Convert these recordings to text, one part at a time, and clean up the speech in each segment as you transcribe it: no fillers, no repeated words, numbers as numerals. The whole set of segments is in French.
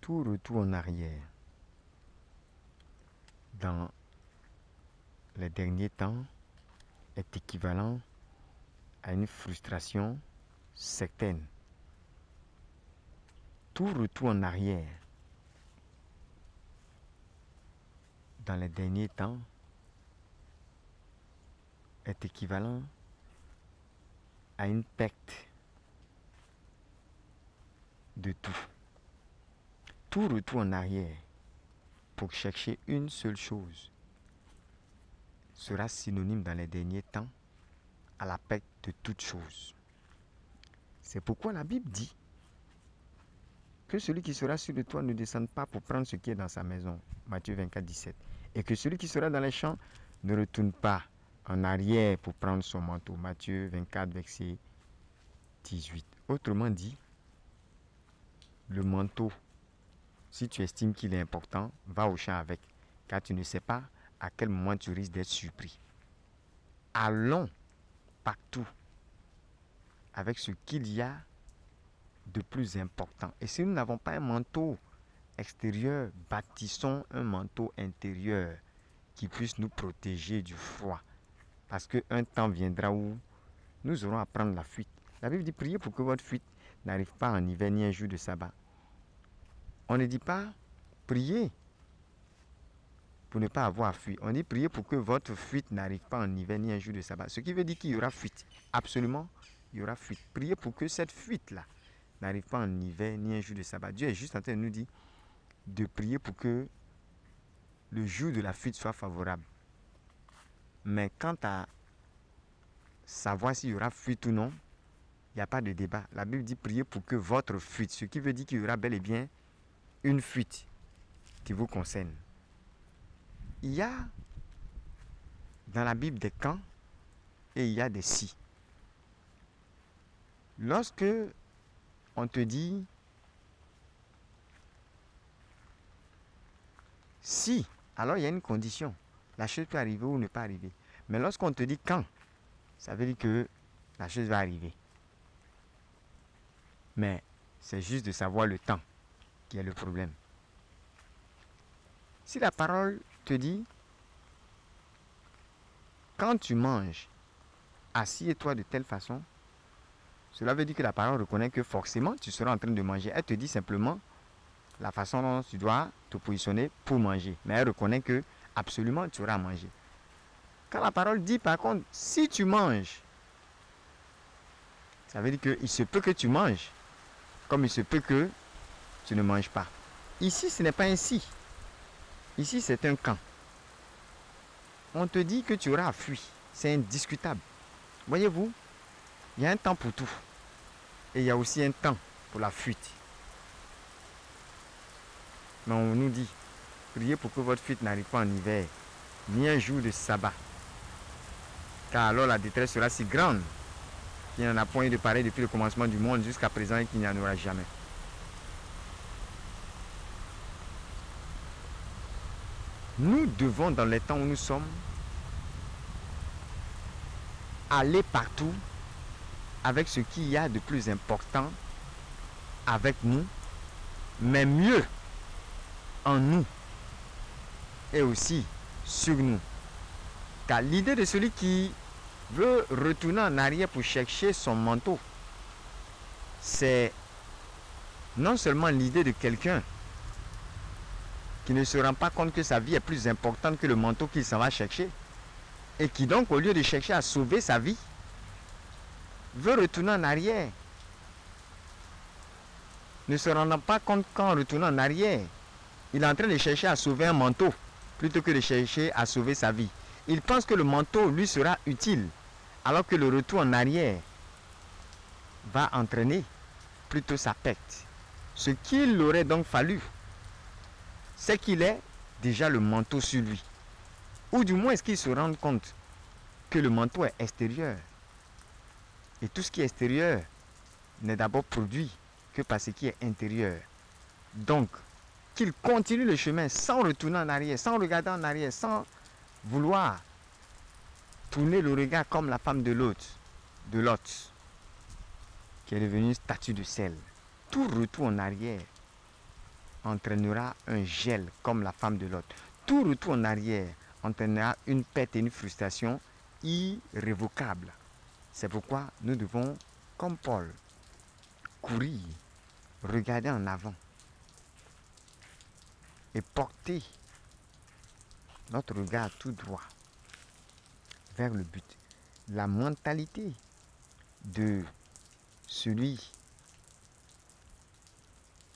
Tout retour en arrière dans les derniers temps est équivalent à une frustration certaine. Tout retour en arrière dans les derniers temps est équivalent à une perte de tout. Tout retour en arrière pour chercher une seule chose sera synonyme dans les derniers temps à la perte de toute chose. C'est pourquoi la Bible dit que celui qui sera sur le toit ne descende pas pour prendre ce qui est dans sa maison. Matthieu 24, 17. Et que celui qui sera dans les champs ne retourne pas en arrière pour prendre son manteau. Matthieu 24, verset 18. Autrement dit, le manteau, si tu estimes qu'il est important, va au champ avec, car tu ne sais pas à quel moment tu risques d'être surpris. Allons partout avec ce qu'il y a de plus important. Et si nous n'avons pas un manteau extérieur, bâtissons un manteau intérieur qui puisse nous protéger du froid. Parce qu'un temps viendra où nous aurons à prendre la fuite. La Bible dit, priez pour que votre fuite n'arrive pas en hiver ni un jour de sabbat. On ne dit pas, priez pour ne pas avoir à fuir. On dit, priez pour que votre fuite n'arrive pas en hiver ni un jour de sabbat. Ce qui veut dire qu'il y aura fuite. Absolument, il y aura fuite. Priez pour que cette fuite-là n'arrive pas en hiver ni un jour de sabbat. Dieu est juste en train de nous dire de prier pour que le jour de la fuite soit favorable. Mais quant à savoir s'il y aura fuite ou non, il n'y a pas de débat. La Bible dit prier pour que votre fuite, ce qui veut dire qu'il y aura bel et bien une fuite qui vous concerne. Il y a dans la Bible des quand et il y a des si. Lorsque on te dit si, alors il y a une condition. La chose peut arriver ou ne pas arriver. Mais lorsqu'on te dit quand, ça veut dire que la chose va arriver. Mais c'est juste de savoir le temps qui est le problème. Si la parole te dit quand tu manges, assieds-toi de telle façon, cela veut dire que la parole reconnaît que forcément tu seras en train de manger. Elle te dit simplement la façon dont tu dois te positionner pour manger. Mais elle reconnaît que absolument tu auras à manger. Quand la parole dit par contre, si tu manges, ça veut dire qu'il se peut que tu manges, comme il se peut que tu ne manges pas. Ici, ce n'est pas ainsi. Ici, c'est un quand. On te dit que tu auras à fuir. C'est indiscutable. Voyez-vous, il y a un temps pour tout. Et il y a aussi un temps pour la fuite. Mais on nous dit, priez pour que votre fuite n'arrive pas en hiver, ni un jour de sabbat. Car alors la détresse sera si grande qu'il n'y en a point eu de pareil depuis le commencement du monde jusqu'à présent et qu'il n'y en aura jamais. Nous devons, dans les temps où nous sommes, aller partout avec ce qu'il y a de plus important avec nous, mais mieux en nous et aussi sur nous. Car l'idée de celui qui veut retourner en arrière pour chercher son manteau, c'est non seulement l'idée de quelqu'un qui ne se rend pas compte que sa vie est plus importante que le manteau qu'il s'en va chercher, et qui donc, au lieu de chercher à sauver sa vie, veut retourner en arrière. Ne se rendant pas compte qu'en retournant en arrière, il est en train de chercher à sauver un manteau, plutôt que de chercher à sauver sa vie. Il pense que le manteau lui sera utile, alors que le retour en arrière va entraîner plutôt sa perte. Ce qu'il aurait donc fallu, c'est qu'il ait déjà le manteau sur lui. Ou du moins est-ce qu'il se rende compte que le manteau est extérieur. Et tout ce qui est extérieur n'est d'abord produit que par ce qui est intérieur. Donc, qu'il continue le chemin sans retourner en arrière, sans regarder en arrière, sans vouloir tourner le regard comme la femme de Lot, qui est devenue statue de sel. tout retour en arrière entraînera un gel comme la femme de Lot. Tout retour en arrière entraînera une perte et une frustration irrévocable. C'est pourquoi nous devons, comme Paul, courir, regarder en avant et porter notre regard tout droit vers le but. La mentalité de celui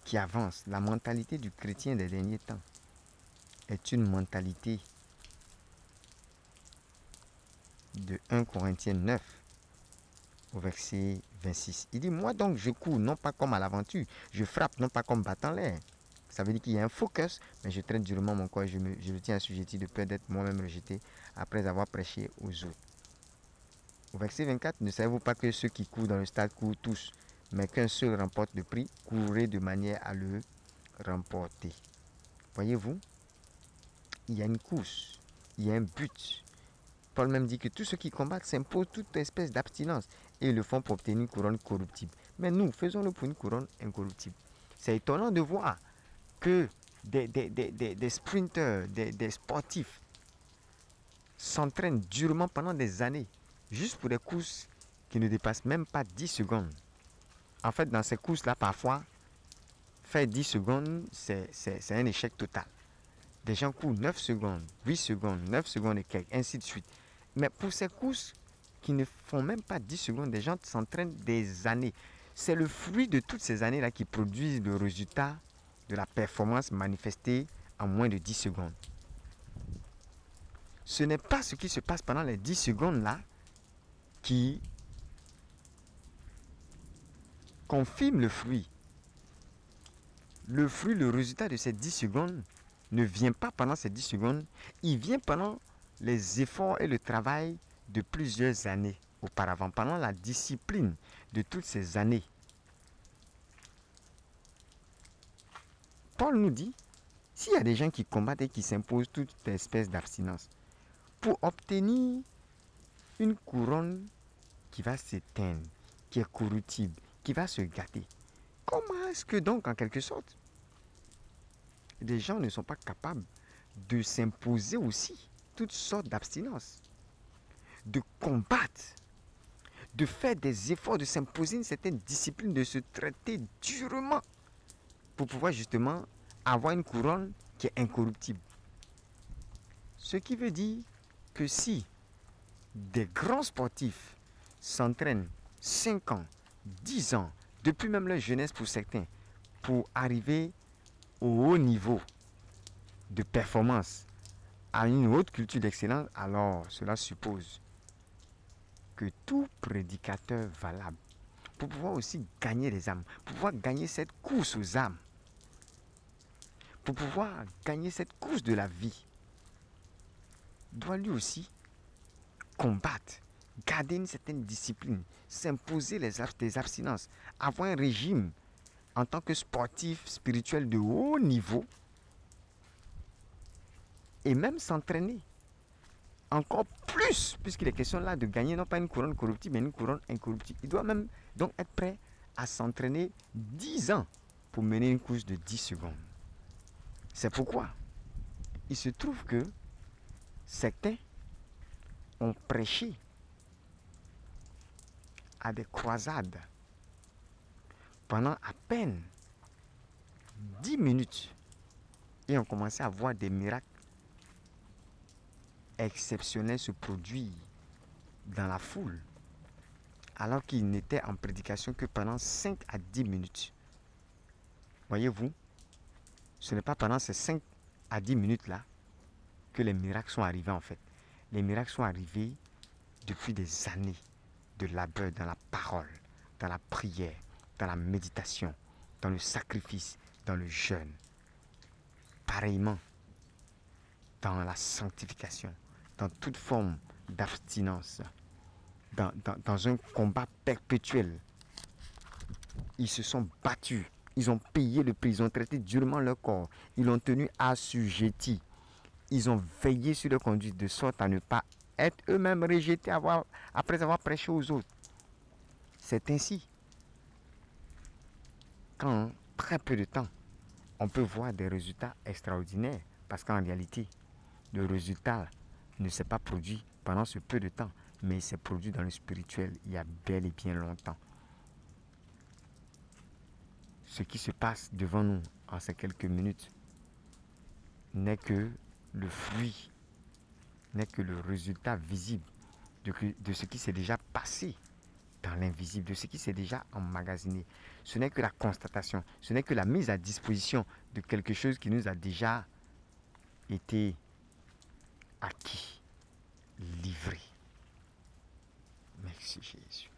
qui avance, la mentalité du chrétien des derniers temps, est une mentalité de 1 Corinthiens 9 au verset 26. Il dit, moi donc je cours non pas comme à l'aventure, je frappe non pas comme battant l'air. Ça veut dire qu'il y a un focus, mais je traite durement mon corps, je le tiens assujetti de peur d'être moi-même rejeté après avoir prêché aux autres. Au verset 24, ne savez-vous pas que ceux qui courent dans le stade courent tous, mais qu'un seul remporte le prix, courez de manière à le remporter. Voyez-vous, il y a une course, il y a un but. Paul même dit que tous ceux qui combattent s'imposent toute espèce d'abstinence et ils le font pour obtenir une couronne corruptible. Mais nous, faisons-le pour une couronne incorruptible. C'est étonnant de voir que des sprinteurs, des sportifs s'entraînent durement pendant des années juste pour des courses qui ne dépassent même pas 10 secondes. En fait, dans ces courses-là, parfois, faire 10 secondes, c'est un échec total. Des gens courent 9 secondes, 8 secondes, 9 secondes et quelques, ainsi de suite. Mais pour ces courses qui ne font même pas 10 secondes, des gens s'entraînent des années. C'est le fruit de toutes ces années-là qui produisent le résultat de la performance manifestée en moins de 10 secondes. Ce n'est pas ce qui se passe pendant les 10 secondes-là qui confirme le fruit. Le fruit, le résultat de ces 10 secondes ne vient pas pendant ces 10 secondes, il vient pendant les efforts et le travail de plusieurs années auparavant, pendant la discipline de toutes ces années. Paul nous dit, s'il y a des gens qui combattent et qui s'imposent toute espèce d'abstinence pour obtenir une couronne qui va s'éteindre, qui est corruptible, qui va se gâter, comment est-ce que donc, en quelque sorte, les gens ne sont pas capables de s'imposer aussi toutes sortes d'abstinences, de combattre, de faire des efforts, de s'imposer une certaine discipline, de se traiter durement pour pouvoir justement avoir une couronne qui est incorruptible. Ce qui veut dire que si des grands sportifs s'entraînent 5 ans, 10 ans, depuis même leur jeunesse pour certains, pour arriver au haut niveau de performance, à une haute culture d'excellence, alors cela suppose que tout prédicateur valable, pour pouvoir aussi gagner les âmes, pour pouvoir gagner cette course aux âmes, pour pouvoir gagner cette course de la vie, doit lui aussi combattre, garder une certaine discipline, s'imposer des abstinences, avoir un régime en tant que sportif spirituel de haut niveau et même s'entraîner encore plus, puisqu'il est question là de gagner non pas une couronne corruptible, mais une couronne incorruptible. Il doit même donc être prêt à s'entraîner 10 ans pour mener une course de 10 secondes. C'est pourquoi il se trouve que certains ont prêché à des croisades pendant à peine 10 minutes et ont commencé à voir des miracles exceptionnels se produire dans la foule, alors qu'ils n'étaient en prédication que pendant 5 à 10 minutes. Voyez-vous, ce n'est pas pendant ces 5 à 10 minutes-là que les miracles sont arrivés en fait. Les miracles sont arrivés depuis des années de labeur dans la parole, dans la prière, dans la méditation, dans le sacrifice, dans le jeûne. Pareillement, dans la sanctification, dans toute forme d'abstinence, dans un combat perpétuel. Ils se sont battus, ils ont payé le prix, ils ont traité durement leur corps, ils l'ont tenu assujetti, ils ont veillé sur leur conduite de sorte à ne pas être eux-mêmes rejetés après avoir prêché aux autres. C'est ainsi qu'en très peu de temps, on peut voir des résultats extraordinaires. Parce qu'en réalité, le résultat ne s'est pas produit pendant ce peu de temps, mais il s'est produit dans le spirituel il y a bel et bien longtemps. Ce qui se passe devant nous en ces quelques minutes n'est que le fruit, n'est que le résultat visible de ce qui s'est déjà passé dans l'invisible, de ce qui s'est déjà emmagasiné. Ce n'est que la constatation, ce n'est que la mise à disposition de quelque chose qui nous a déjà été acquis, livré. Merci Jésus.